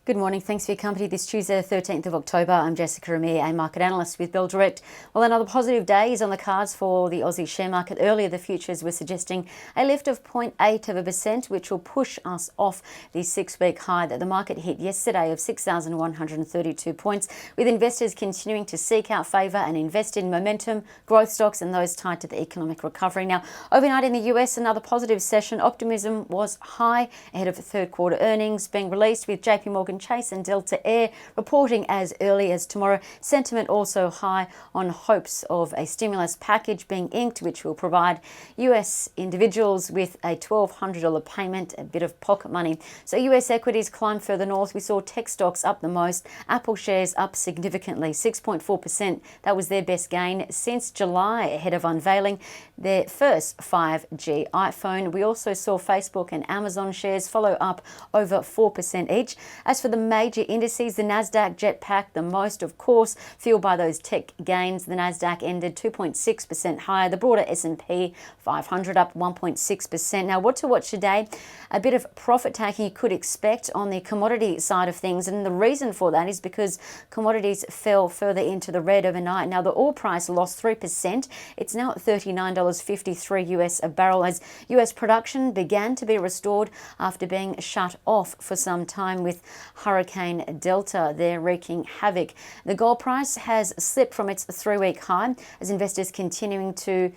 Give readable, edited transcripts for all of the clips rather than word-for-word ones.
Good morning. Thanks for your company this Tuesday, 13th of October. I'm Jessica Amir, a market analyst with Bell Direct. Well, another positive day is on the cards for the Aussie share market. Earlier, the futures were suggesting a lift of 0.8%, which will push us off the 6-week high that the market hit yesterday of 6,132 points, with investors continuing to seek out favour and invest in momentum, growth stocks and those tied to the economic recovery. Now, overnight in the US, another positive session. Optimism was high ahead of the third quarter earnings being released, with JPMorgan Chase and Delta Air reporting as early as tomorrow. Sentiment also high on hopes of a stimulus package being inked, which will provide US individuals with a $1,200 payment, a bit of pocket money. So US equities climbed further north. We saw tech stocks up the most. Apple shares up significantly, 6.4%. That was their best gain since July, ahead of unveiling their first 5G iPhone. We also saw Facebook and Amazon shares follow up over 4% each. As for the major indices, the Nasdaq jetpacked the most, of course, fueled by those tech gains. The Nasdaq ended 2.6% higher. The broader S&P 500 up 1.6%. Now, what to watch today? A bit of profit taking you could expect on the commodity side of things, and the reason for that is because commodities fell further into the red overnight. Now, the oil price lost 3%. It's now at $39.53 US a barrel, as US production began to be restored after being shut off for some time with Hurricane Delta there wreaking havoc. The gold price has slipped from its 3-week high as investors continuing to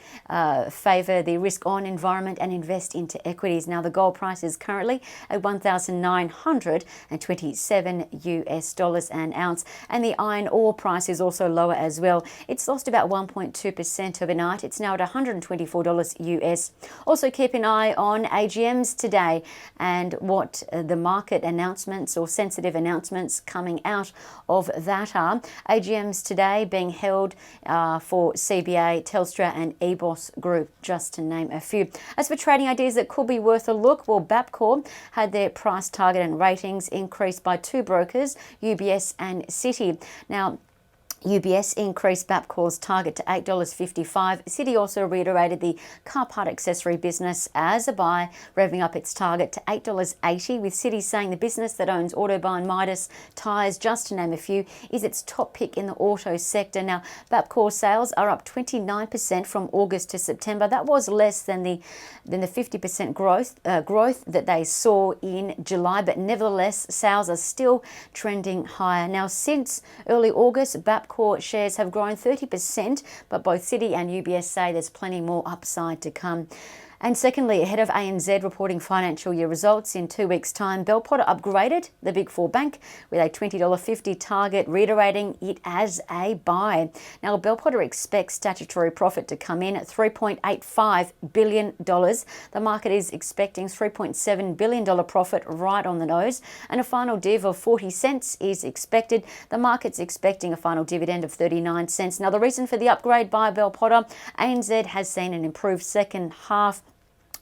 favour the risk-on environment and invest into equities. Now, the gold price is currently at $1,927 US dollars an ounce, and the iron ore price is also lower as well. It's lost about 1.2% overnight. It's now at $124 US. Also, keep an eye on AGMs today and what the market announcements or sensitive announcements coming out of that are. AGMs today being held for CBA, Telstra and EBOS Group, just to name a few. As for trading ideas that could be worth a look, well, Bapcor had their price target and ratings increased by 2 brokers, UBS and Citi. Now, UBS increased Bapcor's target to $8.55. Citi also reiterated the car part accessory business as a buy, revving up its target to $8.80, with Citi saying the business that owns Autobahn, Midas, tyres, just to name a few, is its top pick in the auto sector. Now, Bapcor sales are up 29% from August to September. That was less than the 50% growth that they saw in July, but nevertheless, sales are still trending higher. Now, since early August, Bapcor shares have grown 30%, but both Citi and UBS say there's plenty more upside to come. And secondly, ahead of ANZ reporting financial year results in 2 weeks' time, Bell Potter upgraded the Big Four bank with a $20.50 target, reiterating it as a buy. Now, Bell Potter expects statutory profit to come in at $3.85 billion. The market is expecting $3.7 billion profit, right on the nose, and a final div of 40 cents is expected. The market's expecting a final dividend of 39 cents. Now, the reason for the upgrade by Bell Potter, ANZ has seen an improved second half,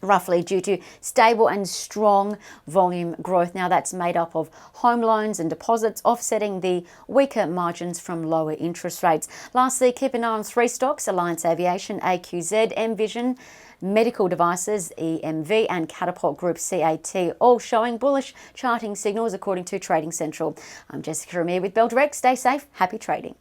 roughly due to stable and strong volume growth. Now, that's made up of home loans and deposits, offsetting the weaker margins from lower interest rates. Lastly, keep an eye on 3 stocks: Alliance Aviation, AQZ, Envision, Medical Devices, EMV, and Catapult Group, CAT, all showing bullish charting signals according to Trading Central. I'm Jessica Amir with Bell Direct. Stay safe. Happy trading.